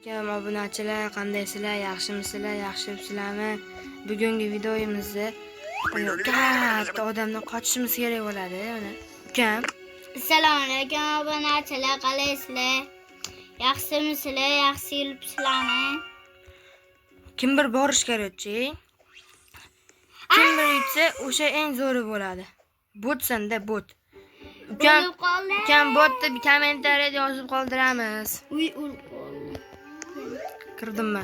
Kam obunachilar, qandaysizlar, yaxshimisizlar, yaxshimisilarmi? Bugungi videomizda katta odamdan qochishimiz kerak bo'ladi, mana. Ukam. Assalomu alaykum obunachilar, qalaysizlar? Yaxshimisizlar, yaxshi yuribsizlarmi? Kim bir borish kerak-chi? Kim bir yutsa, o'sha eng zo'ri bo'ladi. Botsan-da, bot. Ukam bot deb kommentariyada yozib qoldiramiz. Uy, o'lib qoldi. Kirdimmi?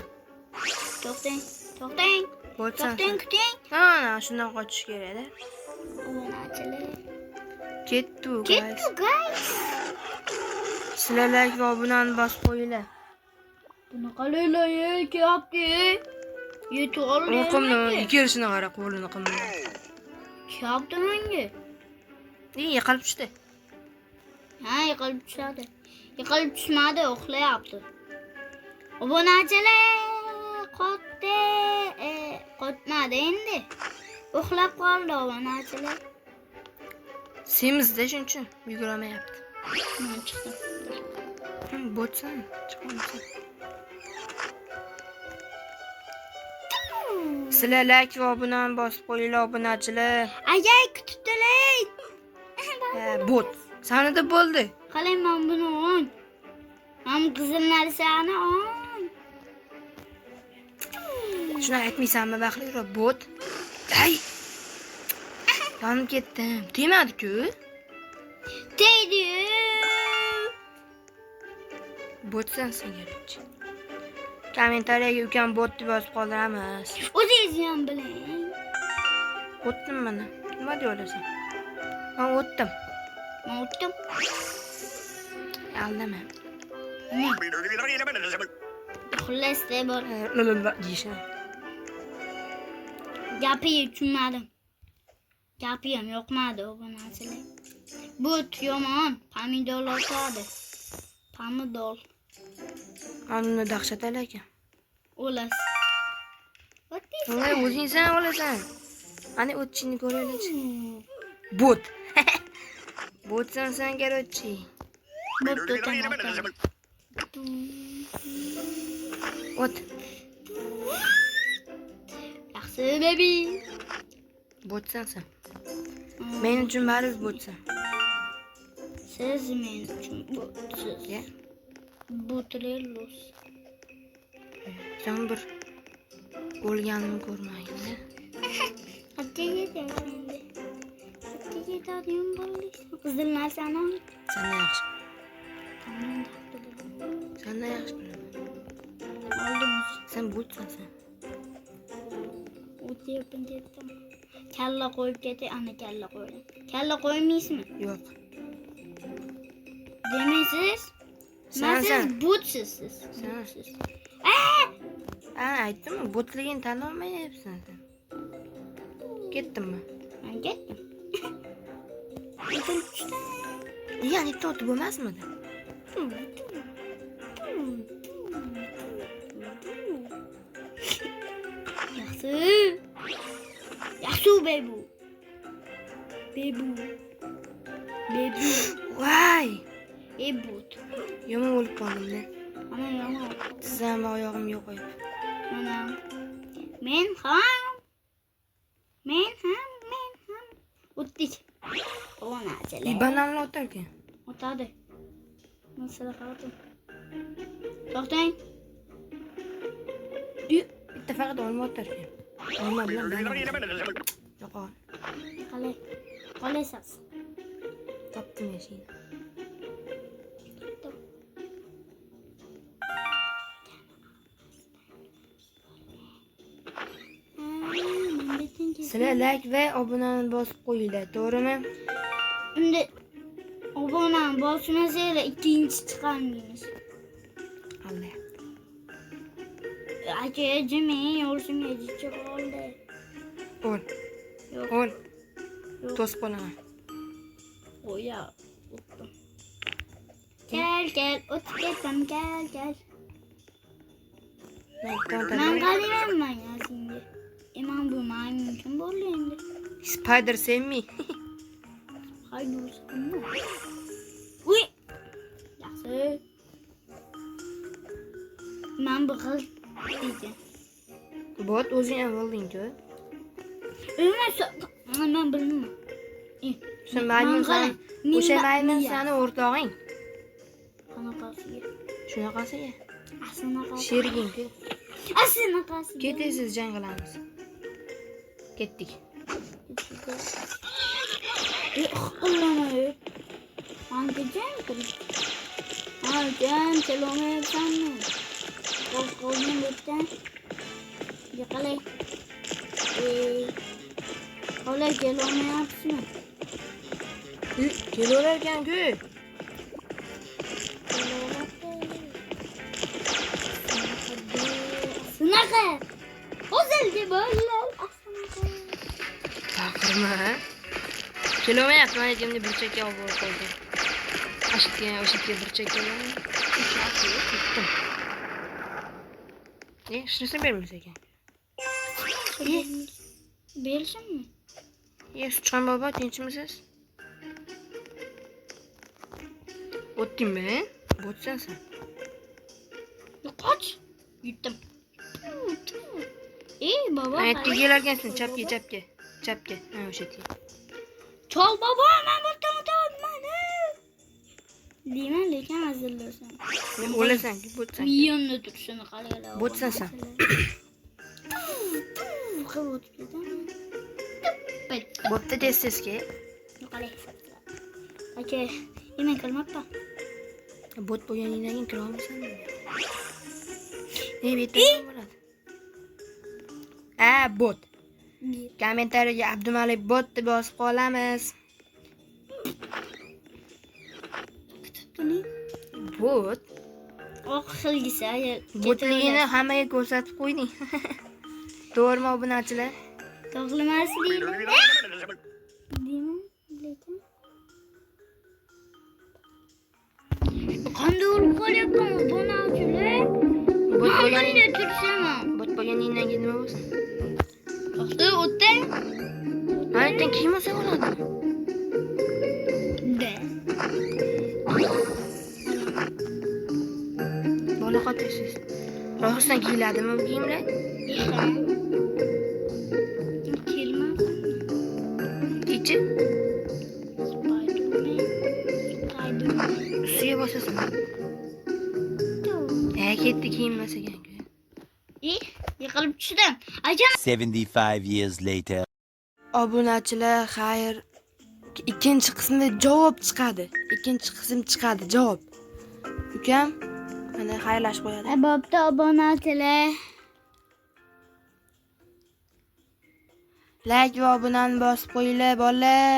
To'xtang, to'xtang. Botsan. To'xtang, kuting. Ha, shundan qochish kerak-da. Obunachilar. Ketdi, guys. Ketdi, guys. Sizlar like va obunani bosib qo'yinglar. Buni qalaylar, kelyapti. Yetib O'qimni, ikirishini qara, qo'lini qimni. Kelyapti menga. Yiqilib tushdi. Ha, yiqilib tushadi. Yiqilib tushmadi, uxlayapti. Obunachilar, qotdi. Qotmadi endi. Uxlab qoldi obunachilar. Semizda shuning uchun yugurmayapti. Men chiqdim. Botsan, chiqmasin. Sizlar like va obunani bosib qo'yinglar, obunachilar. Ayay, kutib turing. Bot. Sanida bo'ldi. Qalay men buni on. Men qizil narsani on. Shuni aytmaysanmi, baxtliroq bot? Ay. Yonib ketdim. Tegmadi-ku. Tegdi. Botsan senga-chi. Kommentariyaga ukam bot deb yozib qoldiramiz. O'zingiz ham biling. O'tdim mana. Nima deyapsan? Men o'tdim. Men o'tdim. Aldama. Xullas bor. Deyishni. Gapiga tushunmadim. Gapi ham yoqmadi obunachilar. But yomon, pomidor otadi. Pomidor. Anni dahshat ekan. Olas. Voy, o'zingsan olasan. Ani o'tchini ko'raylik. Bot. Botsan sen kerakchi. But o'taman. Ot. Yaxshi baby. Botsan sen. Men uchun baribir botsan. Siz men uchun butsiz. Ya. Butrellos. Sen bir o'lganimni ko'rmaydi. Attiga endi. Attiga tadiyum bo'ldi. Qizil narsani ol. Sendan yaxshi. Sendan yaxshi bilaman. Oldim. Sen botsan sen. O'tayapman dedim. Kalla qo'yib ketay, ana kalla qo'ydim. Kalla qo'ymaysizmi? Yo'q. Demaysiz? Siz butsiz. Sen. Aytdimmi? Botligini tan olmayapsan sen. Ketdimmi? Men ketdim. Ya'ni tot bo'lmasmidi? Yaxshi. Yaxshi bebu. Voy! But. Yomon o'lib qoldim-da. Ana yomon. Tizzam va oyog'im yo'q qo'yib. Mana. Men ham. O'tdik. Obunachilar. Bananni o'tarkan. O'tadi. Masala qildim. To'xtang. Bitta faqat olma o'tarkan. Olma bilan banan. Yo'q. Qalay. Qolaysiz. Topdim yashaydi. Sizlar like va obunani bosib qo'yinglar, to'g'rimi? Endi obunani bosmasanglar ikkinchi chiqarmaymiz. Allah. Aka, jiming, yo'lsimga jicha qoldi. Ol. Yo'q. Ol. To'sib qolaman. O'ya, o'tdim. Kel, o'tib ketdim, kel. Men qalayman yo'singa. Men bu maymun kim bo'ldi endi? Spider senmi? Haydursan. Uy. Yaxshi. Men bu xil deydi. Bot o'zing ham bo'lding-ku. Men bilmayman. Sen maymunsan. O'sha maymun seni o'rtog'ing. Qanaqasiga? Shunaqasiga. Aslinaqa. Sheriging-ku. Aslinaqa. Ketasiz, jang qilamiz. Ketdik. Qo'llamay. Hangi jang qilib? Jang kilometrni. Qo'lning o'tdan. Yiqilay. Ola kelolmayapsizmi? Kelaverar ekan-ku. Sinaqa. O'zildi bo'llar. Baqirma. Kelolmayapti, mana kimni burchakka olib qo'ydim. Ashitga burchakka oldim. Shunisi bermas ekan. Berishimmi? Suchqon bobo, tinchmisiz? O'tdingmi? Bo'tsan sen. Qoch. Yutdim. Baba. Aytga kelarkansan, chapga. Ha, o'sha yerga. Chol baba, men o'tdim. Deyman, lekin hazillarsan. O'lasan-ku, bo'tsan. Miyonni turishini qaralar. Bo'tsan sen. Bo'pti, tez-tezga. Aka, yemek qilmoqda. Bot bo'lganingdan keyin kira olmaysan. Bu yerda bo'ladi. Bot. Kommentariyaga Abdumalik bot deb yozib qolamiz. Bot. Oq xilgisa. Botligini hammaga ko'rsatib qo'yding. To'g'rimi obunachilar? To'g'rimas deyman. Lekin qanday urib qolyapman obunachilar? Bot bo'lganingdan tursam. Bot bo'lganingdan keyin nima bo'lsin? O'tda. Hayotdan keyin bo'lsa bo'ladi. Bola qotasiz. Rostdan kiyiladimi bu kiyimlar? Kelmadi. Ichi? Ustiga bosasan. Ketdi kiyinmas ekan-ku. Yiqilib tushdim. Ajam. 75 years later. Obunachilar, xayr. Ikkinchi qismda javob chiqadi. Javob. Ukam, mana xayrlashib qo'yadi. Bo'pti obunachilar. Like va obunani bosib qo'yinglar, bolalar.